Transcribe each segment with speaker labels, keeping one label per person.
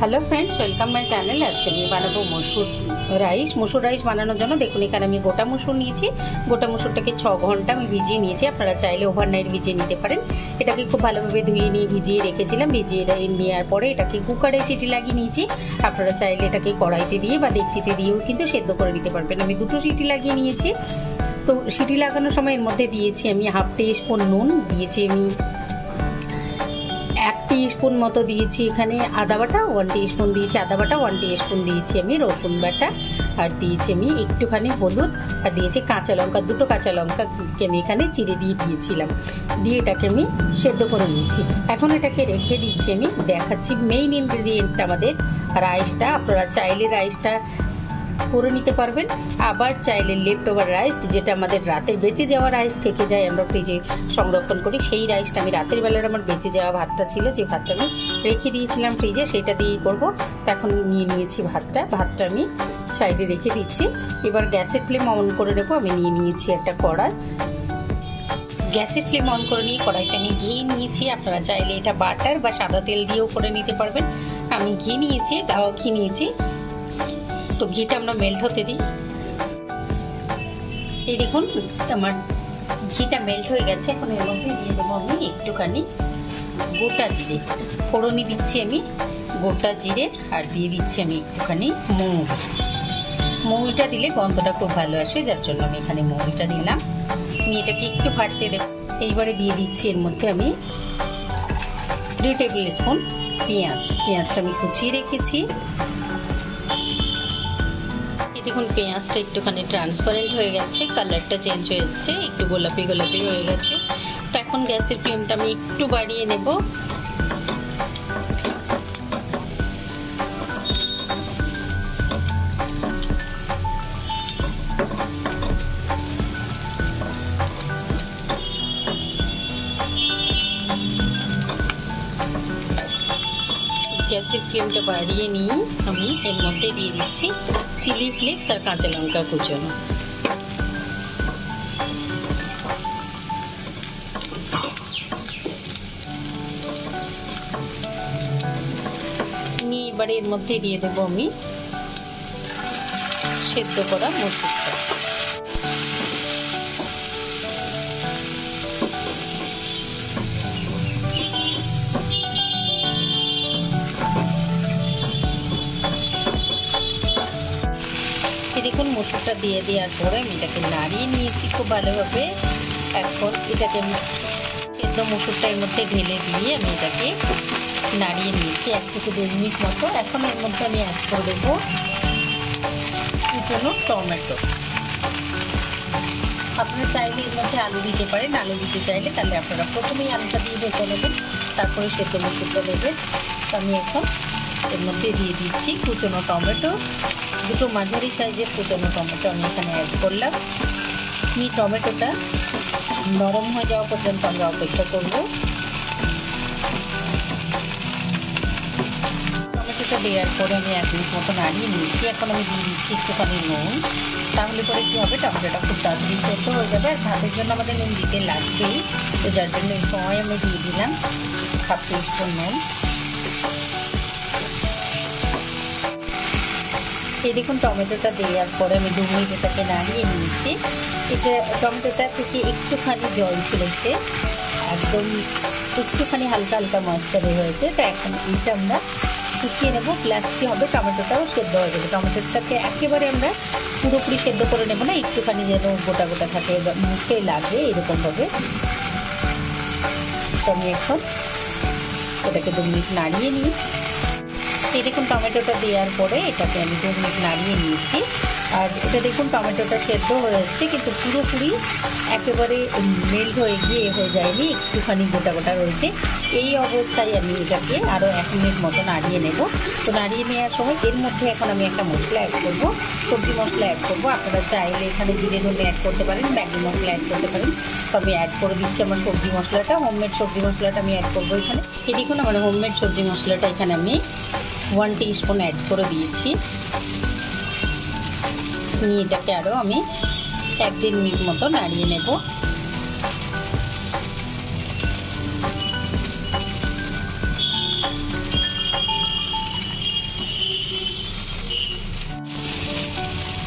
Speaker 1: Hello friends, welcome my channel. आज के मैं बनाबो मसूर राइस बानानोर जन्य देखुन एखाने आमि गोटा मसूर निয়েছি। गोटा मसूरटाके 6 घंटा आमि भिजिए निয়েছি। आपनारा चाइले ओभारनाइट भिजिए निते पारेन। एटाके खूब भालोभाবে धुয়ে নিয়ে भिजिए रेखेছিলাম। भिजिए নেওয়ার পরে এটাকে কুকারে সিটি লাগিয়ে নিয়েছি। আপনারা চাইলে এটাকে কড়াইতে দিয়ে বা ডেকচিতে দিয়েও কিন্তু সেদ্ধ করে নিতে পারবেন। আমি দুটো সিটি লাগিয়ে নিয়েছি। তো সিটি লাগানোর সময় এর মধ্যে দিয়েছি আমি হাফ টিস্পুন নুন, দিয়েছি আমি 1 टीस्पून मतो दिएছি এখানে আদা বাটা, 1 टीस्पून দিয়েছি আদা বাটা, 1 टीस्पून দিয়েছি আমি রসুন বাটা, আর দিয়েছি আমি একটুখানি হলুদ, আর দিয়েছি কাঁচা লঙ্কা। দুটো কাঁচা লঙ্কাকে আমি এখানে চিড়ে দিয়ে দিয়েছিলাম। দিয়ে এটাকে আমি সেদ্ধ করে নিয়েছি। এখন এটাকে রেখে দিচ্ছি। আমি দেখাচ্ছি মেইন ইনগ্রেডিয়েন্ট আমাদের রাইসটা। আপনারা চাইলে রাইসটা করে নিতে পারবেন, আবার চাইলে লেফট ওভার রাইস, যেটা আমাদের রাতের বেঁচে যাওয়া রাইস থেকে যায়, আমরা ফ্রিজে সংরক্ষণ করি, সেই রাইসটা আমি রাতের বেলার আমার বেঁচে যাওয়া ভাতটা ছিল, যে ভাতটা আমি রেখে দিয়েছিলাম ফ্রিজে, সেটা দিয়েই করবো। তো এখন নিয়ে নিয়েছি ভাতটা আমি সাইডে রেখে দিচ্ছি। এবার গ্যাসের ফ্লেম অন করে নেবো। আমি নিয়ে নিয়েছি একটা কড়াই। গ্যাসের ফ্লেম অন করে নিয়ে কড়াইতে আমি ঘি নিয়েছি। আপনারা চাইলে এটা বাটার বা সাদা তেল দিয়েও করে নিতে পারবেন। আমি ঘি নিয়েছি, গাওয়া ঘি নিয়েছি। তো ঘিটা আমরা মেল্ট হতে দিই। এই দেখুন আমার ঘিটা মেল্ট হয়ে গেছে। এখন এর মধ্যে দিয়ে দেবো আমি একটুখানি গোটা জিরে, ফোড়নি দিচ্ছি আমি গোটা জিরে, আর দিয়ে দিচ্ছি আমি একটুখানি মৌরিটা দিলে গন্ধটা খুব ভালো আসে, যার জন্য আমি এখানে মৌরিটা দিলাম। আমি এটাকে একটু ফাটতে দেবো। এইবারে দিয়ে দিচ্ছি এর মধ্যে আমি 3 টেবিল স্পুন পেঁয়াজটা আমি কুচিয়ে রেখেছি। দেখুন পেঁয়াজটা একটুখানি ট্রান্সপারেন্ট হয়ে গেছে, কালারটা চেঞ্জ হয়ে এসছে, একটু গোলাপি গোলাপি হয়ে গেছে। তো এখন গ্যাসের ফ্লেমটা আমি একটু বাড়িয়ে নেব। গ্যাসের ফ্লেমটা বাড়িয়ে নিয়ে আমি এর মধ্যে দিয়ে দিচ্ছি চিলি ফ্লেক্স আর কাঁচা লঙ্কা কুচানো। নিয়ে এবারে এর মধ্যে দিয়ে দেবো আমি সেদ্ধ করা মসুরটা। দেখুন মসুরটা দিয়ে দেওয়ার পরে আমি এটাকে নাড়িয়ে নিয়েছি খুব ভালোভাবে। এখন এটাকে আমি সেদ্ধ মসুরটা এর মধ্যে ঢেলে দিয়ে আমি এটাকে নাড়িয়ে নিয়েছি 1 থেকে 2 মিনিট মতো। এখন এর মধ্যে আমি অ্যাড করে দেবো কুচনো টমেটো। আপনারা চাইলে এর মধ্যে আলু দিতে পারেন। আলু দিতে চাইলে তাহলে আপনারা প্রথমেই আলুটা দিয়ে ভেজে নেবেন, তারপরে সেদ্ধ মসুরটা দেবেন। তো আমি এখন এর মধ্যে দিয়ে দিচ্ছি কুচনো টমেটো। দুটো মাঝারি সাইজের কুচনো টমেটো আমি এখানে অ্যাড করলাম। টমেটোটা নরম হয়ে যাওয়া পর্যন্ত আমরা অপেক্ষা করব। টমেটোটা দেওয়ার পরে আমি 1 মিনিট মতো নাড়িয়ে নিয়েছি। এখন আমি দিয়ে দিচ্ছি একটুখানি নুন। তাহলে পরে কী হবে, টমেটোটা খুব তাড়াতাড়ি সেদ্ধ হয়ে যাবে। আর ভাতের জন্য আমাদের নুন দিতে লাগবেই, তো যার জন্য এই সময় আমি দিয়ে দিলাম হাফ টিস্পুন নুন। এই দেখুন টমেটোটা দেওয়ার পরে আমি 2 মিনিট এটাকে নাড়িয়ে নিয়েছি। এটা টমেটোটা থেকে একটুখানি জল ছেড়েছে, একদম একটুখানি হালকা হালকা ময়েশ্চার হয়েছে। তো এখন এইটা আমরা শুকিয়ে নেবো। প্লাস কি হবে, টমেটোটাও সেদ্ধ হয়ে যাবে। টমেটোটাকে একেবারে আমরা পুরোপুরি সেদ্ধ করে নেবো না, একটুখানি যেন গোটা গোটা থাকে, মুখে লাগে এরকমভাবে। তো আমি এখন এটাকে 2 মিনিট নাড়িয়ে নিই। এই দেখুন টমেটোটা দেওয়ার পরে এটাকে আমি 2 মিনিট নাড়িয়ে নিয়েছি। আর এটা দেখুন টমেটোটা সেদ্ধ হয়ে যাচ্ছে, কিন্তু পুরোপুরি একেবারে মেল্ট হয়ে গিয়ে হয়ে যায়নি, একটুখানি গোটা গোটা রয়েছে। এই অবস্থায় আমি এটাকে আরও 1 মিনিট মতো নাড়িয়ে নেব। তো নাড়িয়ে নেওয়ার সময় এর মধ্যে এখন আমি একটা মশলা অ্যাড করবো, সবজি মশলা অ্যাড করবো। আপনারা চাইলে এখানে জিরে ধনে অ্যাড করতে পারেন, ম্যাগি মশলা অ্যাড করতে পারেন। তো আমি অ্যাড করে দিচ্ছি আমার সবজি মশলাটা, হোমমেড সবজি মশলাটা আমি অ্যাড করবো এখানে। এই দেখুন আমার হোমমেড সবজি মশলাটা এখানে আমি 1 टीस्पून ऐड করে দিয়েছি। নিয়ে এটাকে আরও আমি 1-1.5 মিনিট মতো নাড়িয়ে নেব।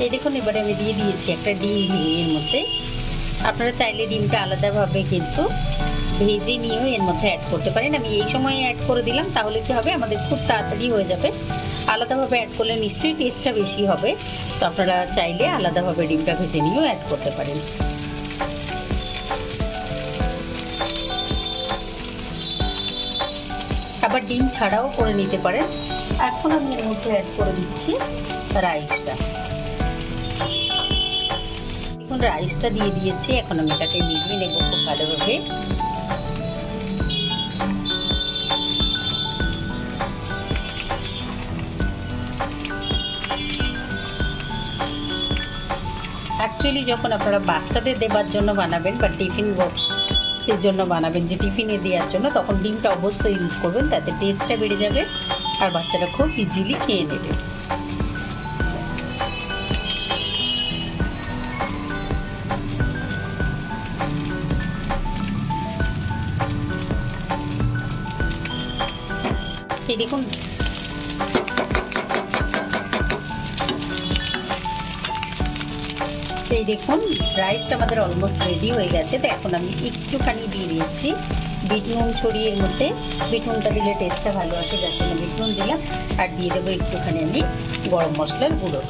Speaker 1: এই দেখুন এবারে আমি দিয়ে দিয়েছি একটা ডিম ভেঙে এর মধ্যে। আপনারা চাইলে ডিমটা আলাদাভাবে কিন্তু ভেজে নিয়েও এর মধ্যে অ্যাড করতে পারেন। আমি এই সময় অ্যাড করে দিলাম, তাহলে কি হবে আমাদের খুব তাড়াতাড়ি হয়ে যাবে। আলাদাভাবে অ্যাড করলে নিশ্চয়ই টেস্টটা বেশি হবে, তো আপনারা চাইলে আলাদাভাবে ডিমটা ভেজে নিয়েও অ্যাড করতে পারেন। আবার ডিম ছাড়াও করে নিতে পারেন। এখন আমি এর মধ্যে অ্যাড করে দিচ্ছি রাইসটা। এখন রাইসটা দিয়ে দিয়েছি, এখন আমি এটাকে মিলিয়ে নেব খুব ভালোভাবে। অ্যাকচুয়ালি যখন আপনারা বাচ্চাদের দেবার জন্য বানাবেন বা টিফিন বক্সের জন্য বানাবেন, যে টিফিনে দেওয়ার জন্য, তখন ডিমটা অবশ্যই ইউজ করবেন, তাতে টেস্টটা বেড়ে যাবে আর বাচ্চারা খুব ইজিলি খেয়ে নেবে। এই দেখুন রাইসটা আমাদের অলমোস্ট রেডি হয়ে গেছে। তো এখন আমি একটুখানি দিয়ে দিয়েছি বিট নুন ছড়িয়ে এর মধ্যে। বিট নুনটা দিলে টেস্টটা ভালো আসে, যার জন্য বিট নুন দিলাম। আর দিয়ে দেবো একটুখানি আমি গরম মশলার গুঁড়ো।